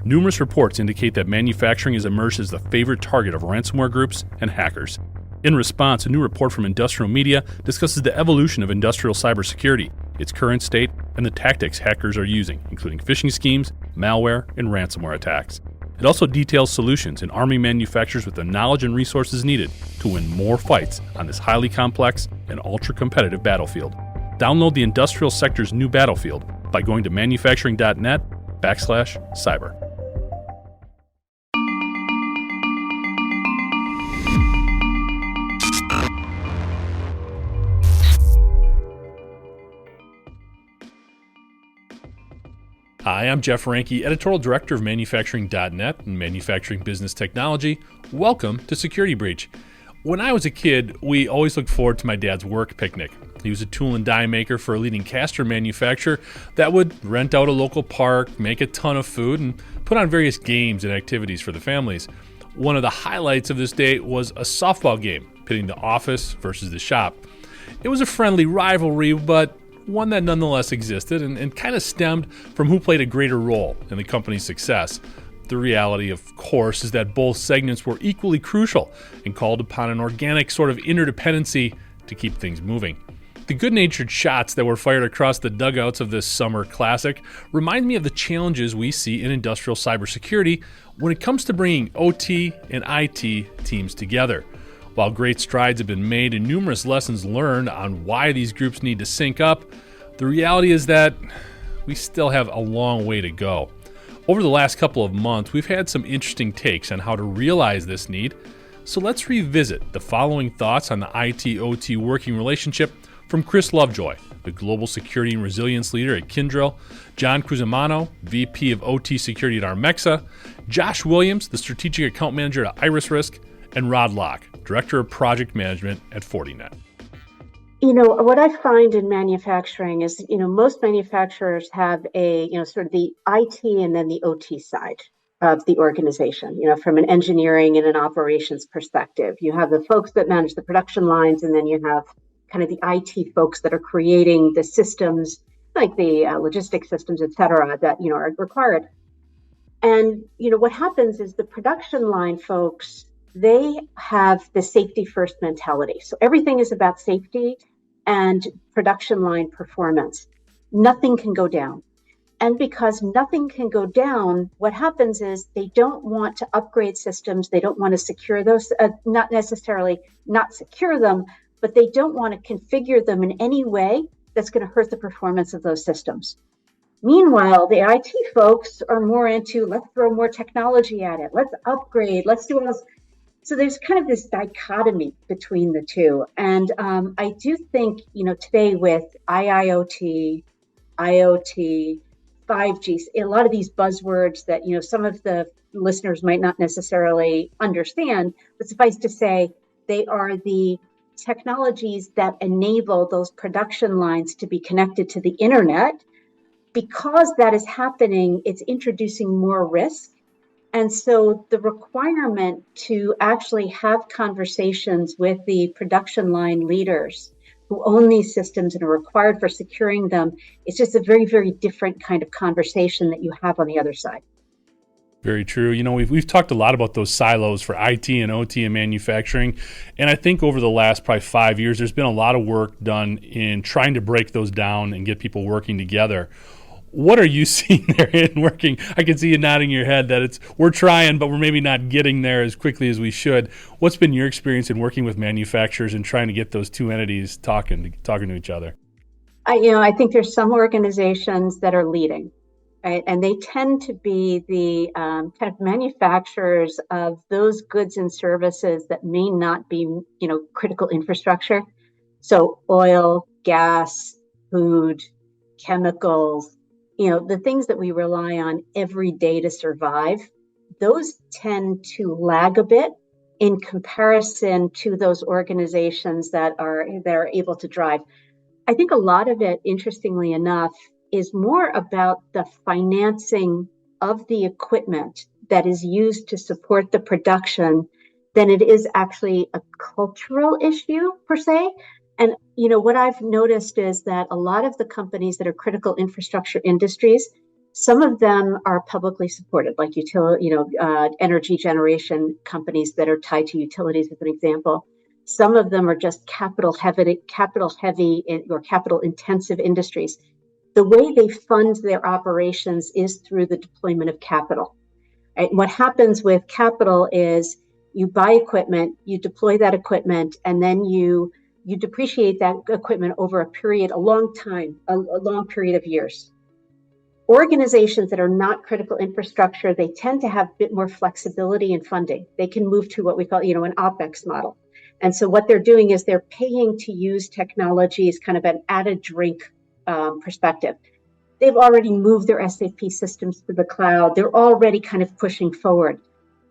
Numerous reports indicate that manufacturing has emerged as the favorite target of ransomware groups and hackers. In response, a new report from Industrial Media discusses the evolution of industrial cybersecurity, its current state, and the tactics hackers are using, including phishing schemes, malware, and ransomware attacks. It also details solutions in arming manufacturers with the knowledge and resources needed to win more fights on this highly complex and ultra-competitive battlefield. Download the industrial sector's new battlefield by going to manufacturing.net/cyber. Hi, I'm Jeff Ranke, Editorial Director of Manufacturing.net and Manufacturing Business Technology. Welcome to Security Breach. When I was a kid, we always looked forward to my dad's work picnic. He was a tool and die maker for a leading caster manufacturer that would rent out a local park, make a ton of food, and put on various games and activities for the families. One of the highlights of this day was a softball game, pitting the office versus the shop. It was a friendly rivalry, but one that nonetheless existed and kind of stemmed from who played a greater role in the company's success. The reality, of course, is that both segments were equally crucial and called upon an organic sort of interdependency to keep things moving. The good-natured shots that were fired across the dugouts of this summer classic remind me of the challenges we see in industrial cybersecurity when it comes to bringing OT and IT teams together. While great strides have been made and numerous lessons learned on why these groups need to sync up, the reality is that we still have a long way to go. Over the last couple of months, we've had some interesting takes on how to realize this need, so let's revisit the following thoughts on the IT-OT working relationship from Chris Lovejoy, the Global Security and Resilience Leader at Kyndryl, John Cusimano, VP of OT Security at Armexa, Josh Williams, the Strategic Account Manager at Iris Risk, and Rod Locke, Director of Project Management at Fortinet. What I find in manufacturing is, most manufacturers have sort of the IT and then the OT side of the organization, from an engineering and an operations perspective. You have the folks that manage the production lines, and then you have kind of the IT folks that are creating the systems, like the logistics systems, et cetera, that, are required. And, what happens is the production line folks, they have the safety first mentality. So everything is about safety and production line performance. Nothing can go down. And because nothing can go down, what happens is they don't want to upgrade systems. They don't want to secure those, not necessarily not secure them, but they don't want to configure them in any way that's going to hurt the performance of those systems. Meanwhile, the IT folks are more into, let's throw more technology at it. Let's upgrade. Let's do all this. So there's kind of this dichotomy between the two. And I do think, today with IIoT, IoT, 5G, a lot of these buzzwords that, some of the listeners might not necessarily understand, but suffice to say, they are the technologies that enable those production lines to be connected to the internet. Because that is happening, it's introducing more risk. And so the requirement to actually have conversations with the production line leaders who own these systems and are required for securing them, it's just a very, very different kind of conversation that you have on the other side. Very true. We've talked a lot about those silos for IT and OT and manufacturing. And I think over the last probably 5 years, there's been a lot of work done in trying to break those down and get people working together. What are you seeing there in working? I can see you nodding your head that we're trying, but we're maybe not getting there as quickly as we should. What's been your experience in working with manufacturers and trying to get those two entities talking to each other? I think there's some organizations that are leading, right? And they tend to be the kind of manufacturers of those goods and services that may not be, critical infrastructure. So oil, gas, food, chemicals, the things that we rely on every day to survive, those tend to lag a bit in comparison to those organizations that are able to drive. I think a lot of it, interestingly enough, is more about the financing of the equipment that is used to support the production than it is actually a cultural issue per se. And, what I've noticed is that a lot of the companies that are critical infrastructure industries, Some of them are publicly supported, like energy generation companies that are tied to utilities, as an example. Some of them are just or capital intensive industries. The way they fund their operations is through the deployment of capital. Right? What happens with capital is you buy equipment, you deploy that equipment, and then you depreciate that equipment over a long period of years. Organizations that are not critical infrastructure, they tend to have a bit more flexibility in funding. They can move to what we call, an OpEx model. And so what they're doing is they're paying to use technology as kind of an added drink perspective. They've already moved their SAP systems to the cloud. They're already kind of pushing forward.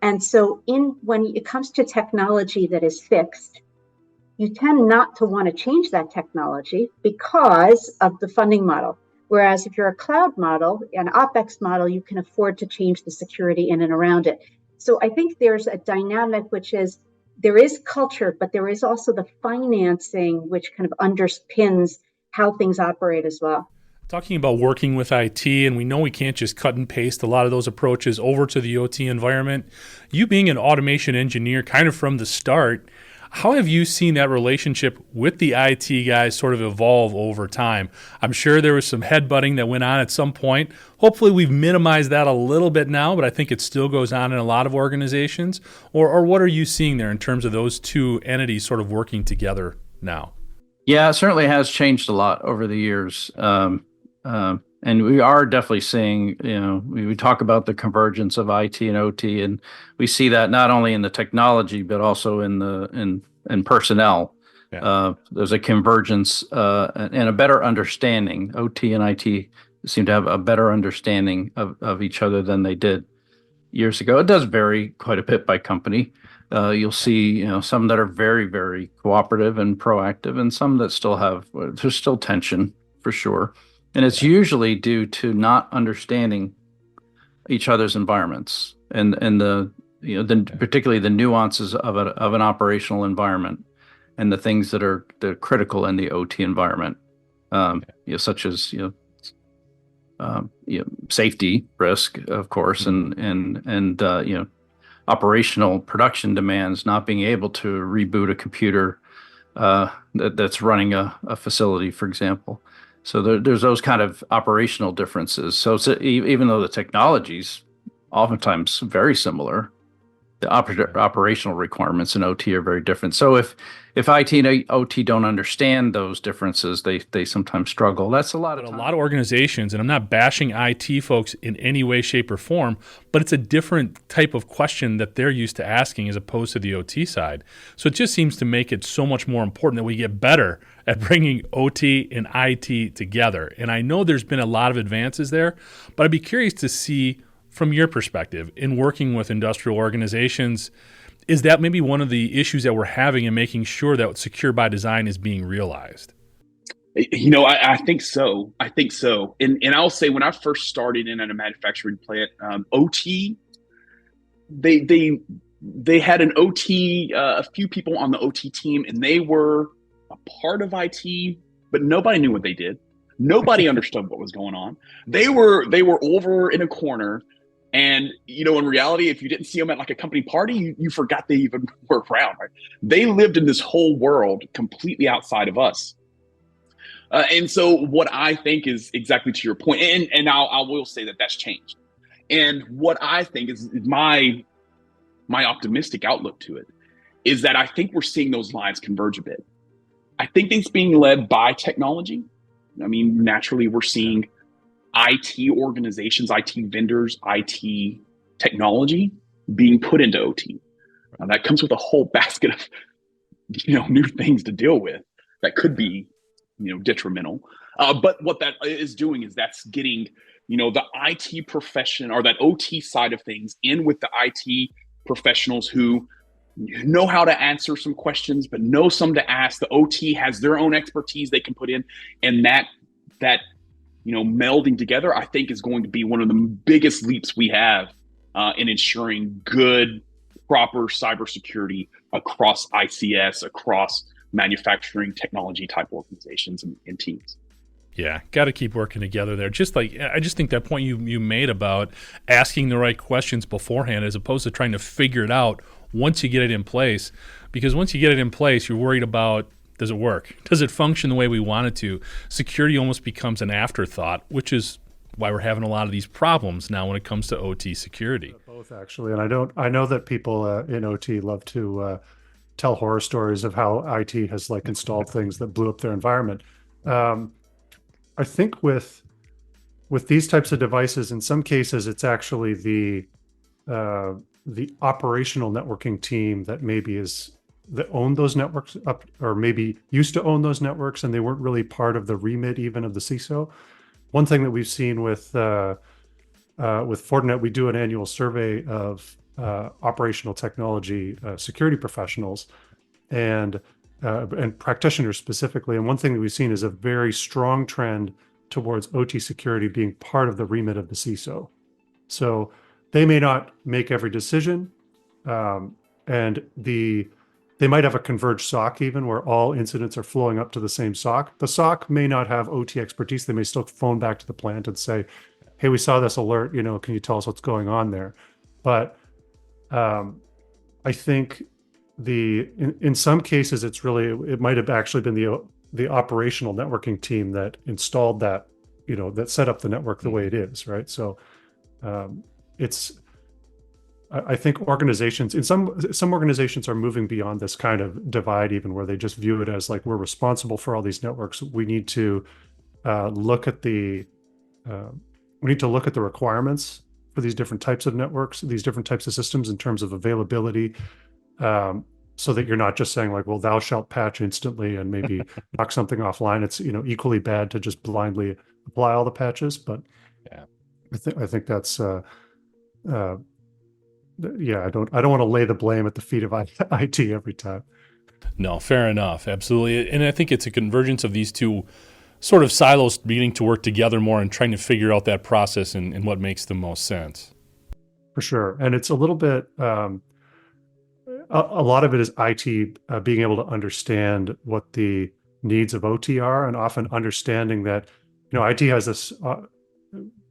And so when it comes to technology that is fixed, you tend not to want to change that technology because of the funding model. Whereas if you're a cloud model, an OpEx model, you can afford to change the security in and around it. So I think there's a dynamic, which is there is culture, but there is also the financing, which kind of underpins how things operate as well. Talking about working with IT, and we know we can't just cut and paste a lot of those approaches over to the OT environment. You being an automation engineer kind of from the start, how have you seen that relationship with the IT guys sort of evolve over time? I'm sure there was some headbutting that went on at some point. Hopefully we've minimized that a little bit now, but I think it still goes on in a lot of organizations. Or what are you seeing there in terms of those two entities sort of working together now? Yeah, it certainly has changed a lot over the years. And we are definitely seeing, we talk about the convergence of IT and OT, and we see that not only in the technology, but also in personnel. Yeah. There's a convergence and a better understanding. OT and IT seem to have a better understanding of each other than they did years ago. It does vary quite a bit by company. You'll see, some that are very, very cooperative and proactive, and some that there's still tension for sure. And it's usually due to not understanding each other's environments and particularly the nuances of an operational environment and the things that are critical in the OT environment, such as safety risk, of course, and operational production demands, not being able to reboot a computer that's running a facility, for example. So there's those kind of operational differences. So even though the technology's oftentimes very similar, the operational requirements in OT are very different. So if IT and OT don't understand those differences, they sometimes struggle. That's a lot of time. A lot of organizations, and I'm not bashing IT folks in any way, shape, or form, but it's a different type of question that they're used to asking as opposed to the OT side. So it just seems to make it so much more important that we get better at bringing OT and IT together. And I know there's been a lot of advances there, but I'd be curious to see from your perspective in working with industrial organizations, is that maybe one of the issues that we're having in making sure that secure by design is being realized? I think so. And I'll say when I first started in at a manufacturing plant, OT, they had an OT, a few people on the OT team, and they were a part of IT, but nobody knew what they did. Nobody understood what was going on. They were over in a corner. And, in reality, if you didn't see them at like a company party, you forgot they even were around, right? They lived in this whole world completely outside of us. And so what I think is exactly to your point, and I will say that that's changed. And what I think is my optimistic outlook to it is that I think we're seeing those lines converge a bit. I think it's being led by technology. I mean, naturally, we're seeing IT organizations, IT vendors, IT technology being put into OT. Now, that comes with a whole basket of, new things to deal with that could be, detrimental. But what that is doing is that's getting, the IT profession or that OT side of things in with the IT professionals who know how to answer some questions, but know some to ask. The OT has their own expertise they can put in, and that melding together, I think, is going to be one of the biggest leaps we have in ensuring good, proper cybersecurity across ICS, across manufacturing technology type organizations and teams. Yeah, got to keep working together there. Just like I just think that point you made about asking the right questions beforehand as opposed to trying to figure it out once you get it in place. Because once you get it in place, you're worried about, does it work? Does it function the way we want it to? Security almost becomes an afterthought, which is why we're having a lot of these problems now when it comes to OT security. Both actually, and I know that people in OT love to tell horror stories of how IT has like installed things that blew up their environment. Um, I think with these types of devices, in some cases, it's actually the operational networking team that maybe is that owned those networks up, or maybe used to own those networks, and they weren't really part of the remit even of the CISO. One thing that we've seen with Fortinet, we do an annual survey of operational technology security professionals and practitioners specifically. And one thing that we've seen is a very strong trend towards OT security being part of the remit of the CISO. So they may not make every decision, and they might have a converged SOC even where all incidents are flowing up to the same SOC. The SOC may not have OT expertise. They may still phone back to the plant and say, hey, we saw this alert, can you tell us what's going on there? But I think in some cases, it might have actually been the operational networking team that installed that, that set up the network the way it is, right? So I think organizations, in some organizations are moving beyond this kind of divide, even where they just view it as like, we're responsible for all these networks. We need to look at the requirements for these different types of networks, these different types of systems in terms of availability, so that you're not just saying like, well, thou shalt patch instantly and maybe knock something offline. It's equally bad to just blindly apply all the patches. But yeah, I think that's yeah. I don't want to lay the blame at the feet of IT every time. No, fair enough, absolutely. And I think it's a convergence of these two sort of silos beginning to work together more and trying to figure out that process and what makes the most sense. For sure. And it's a little bit, a lot of it is IT being able to understand what the needs of OT are, and often understanding that, IT has this,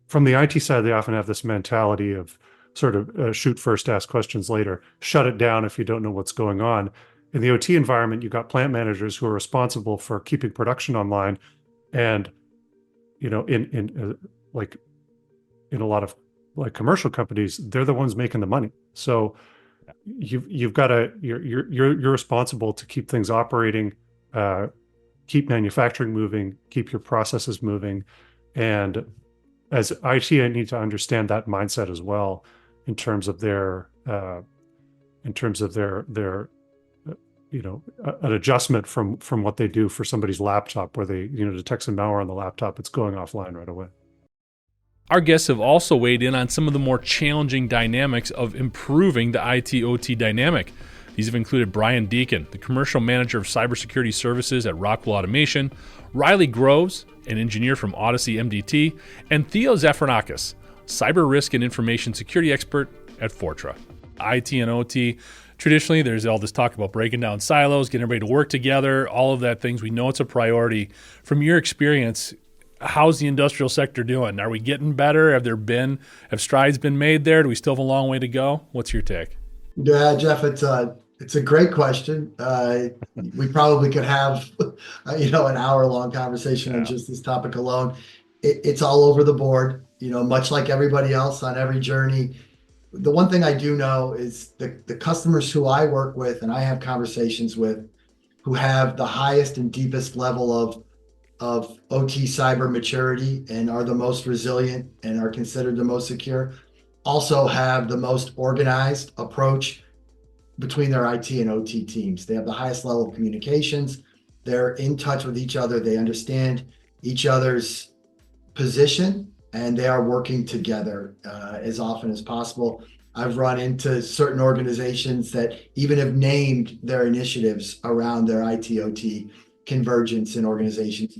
from the IT side, they often have this mentality of sort of shoot first, ask questions later, shut it down if you don't know what's going on. In the OT environment, you've got plant managers who are responsible for keeping production online. And, in a lot of like commercial companies, they're the ones making the money. So you've got to, you're responsible to keep things operating, keep manufacturing moving, keep your processes moving. And as IT, I need to understand that mindset as well in terms of their an adjustment from what they do for somebody's laptop, where they detect some malware on the laptop, it's going offline right away. Our guests have also weighed in on some of the more challenging dynamics of improving the IT-OT dynamic. These have included Brian Deacon, the Commercial Manager of Cybersecurity Services at Rockwell Automation, Riley Groves, an engineer from Odyssey MDT, and Theo Zafranakis, Cyber Risk and Information Security Expert at Fortra. IT and OT, traditionally there's all this talk about breaking down silos, getting everybody to work together, all of that things. We know it's a priority. From your experience, how's the industrial sector doing? Are we getting better? Have strides been made there? Do we still have a long way to go? What's your take? Yeah, Jeff, it's a great question. We probably could have, an hour-long conversation on just this topic alone. It's all over the board, much like everybody else on every journey. The one thing I do know is the customers who I work with and I have conversations with, who have the highest and deepest level of OT cyber maturity and are the most resilient and are considered the most secure, also have the most organized approach between their IT and OT teams. They have the highest level of communications. They're in touch with each other. They understand each other's position, and they are working together as often as possible. I've run into certain organizations that even have named their initiatives around their IT/OT convergence in organizations.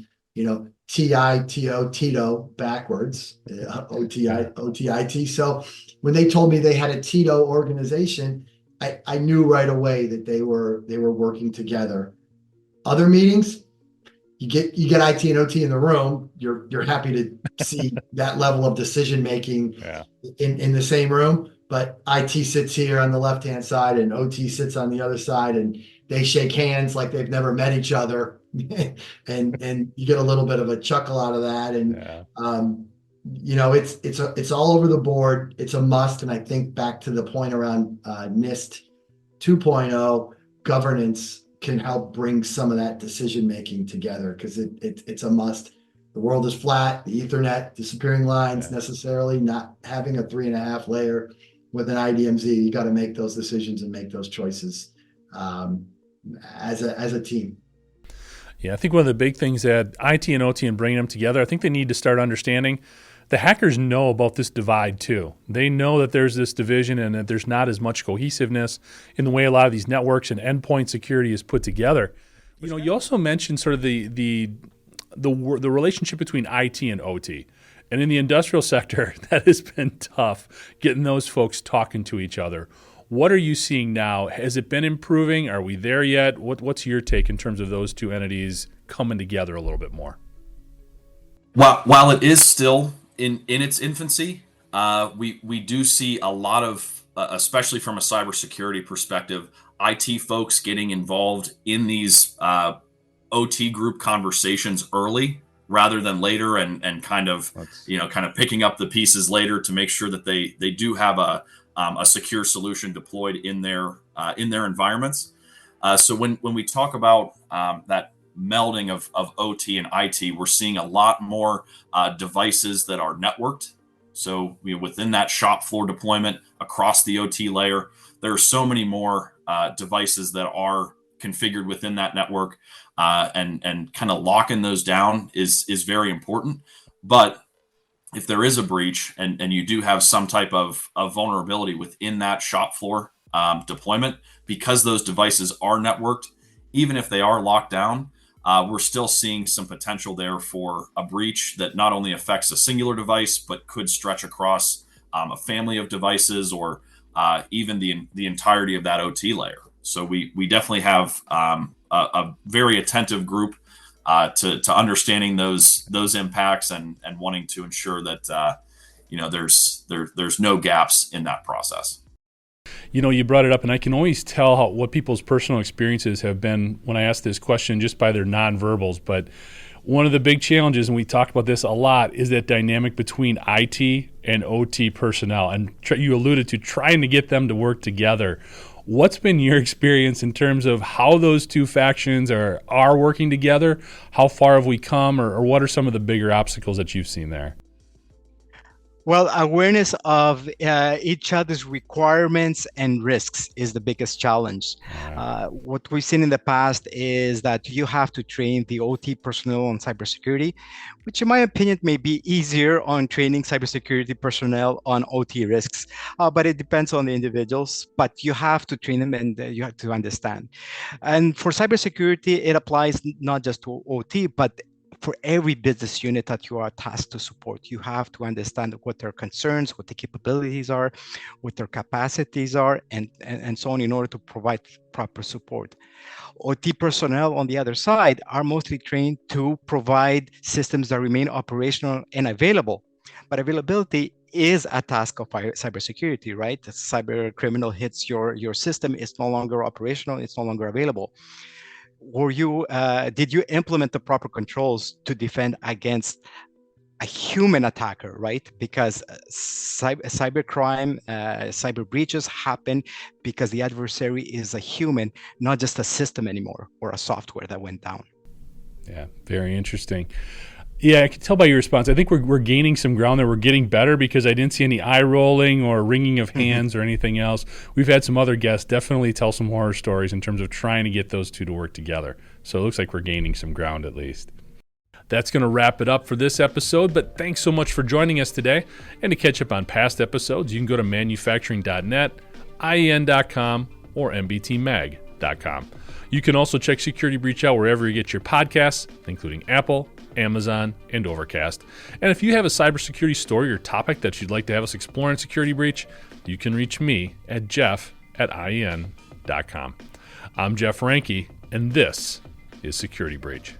TITO, Tito backwards, OTIT. So when they told me they had a Tito organization, I knew right away that they were working together. Other meetings, you get IT and OT in the room, you're happy to see that level of decision making in the same room. But IT sits here on the left hand side, and OT sits on the other side, and they shake hands like they've never met each other, and you get a little bit of a chuckle out of that. And it's all over the board. It's a must. And I think back to the point around NIST 2.0, governance can help bring some of that decision making together, because it's a must. The world is flat. The Ethernet, disappearing lines, necessarily not having a 3.5 layer with an IDMZ. You got to make those decisions and make those choices as a team. Yeah, I think one of the big things that IT and OT and bringing them together, I think they need to start understanding the hackers know about this divide too. They know that there's this division and that there's not as much cohesiveness in the way a lot of these networks and endpoint security is put together. You also mentioned sort of the relationship between IT and OT. And in the industrial sector, that has been tough, getting those folks talking to each other. What are you seeing now? Has it been improving? Are we there yet? What's your take in terms of those two entities coming together a little bit more? While it is still in its infancy, we do see a lot of, especially from a cybersecurity perspective, IT folks getting involved in these OT group conversations early rather than later, and kind of picking up the pieces later to make sure that they do have a secure solution deployed in their environments. So when we talk about that melding of OT and IT, we're seeing a lot more devices that are networked. So within that shop floor deployment across the OT layer, there are so many more devices that are configured within that network, and kind of locking those down is very important. But if there is a breach and you do have some type of vulnerability within that shop floor deployment, because those devices are networked, even if they are locked down, we're still seeing some potential there for a breach that not only affects a singular device, but could stretch across a family of devices, or even the entirety of that OT layer. So we definitely have a very attentive group to understanding those impacts and wanting to ensure that there's no gaps in that process. You brought it up, and I can always tell what people's personal experiences have been when I ask this question just by their nonverbals. But one of the big challenges, and we talk about this a lot, is that dynamic between IT and OT personnel. And you alluded to trying to get them to work together. What's been your experience in terms of how those two factions are working together? How far have we come, or what are some of the bigger obstacles that you've seen there? Well, awareness of each other's requirements and risks is the biggest challenge. What we've seen in the past is that you have to train the OT personnel on cybersecurity, which in my opinion may be easier on training cybersecurity personnel on OT risks, but it depends on the individuals. But you have to train them, and you have to understand. And for cybersecurity, it applies not just to OT, but for every business unit that you are tasked to support. You have to understand what their concerns, what the capabilities are, what their capacities are, and so on, in order to provide proper support. OT personnel, on the other side, are mostly trained to provide systems that remain operational and available. But availability is a task of cybersecurity, right? The cyber criminal hits your system, it's no longer operational, it's no longer available. Did you implement the proper controls to defend against a human attacker, right? Because cybercrime, cyber breaches happen because the adversary is a human, not just a system anymore, or a software that went down. Yeah, very interesting. Yeah, I can tell by your response. I think we're gaining some ground there. We're getting better, because I didn't see any eye rolling or wringing of hands or anything else. We've had some other guests definitely tell some horror stories in terms of trying to get those two to work together. So it looks like we're gaining some ground at least. That's going to wrap it up for this episode, but thanks so much for joining us today. And to catch up on past episodes, you can go to manufacturing.net, IEN.com, or mbtmag.com. You can also check Security Breach out wherever you get your podcasts, including Apple, Amazon, and Overcast. And if you have a cybersecurity story or topic that you'd like to have us explore in Security Breach, you can reach me at jeff@ien.com. I'm Jeff Ranke, and this is Security Breach.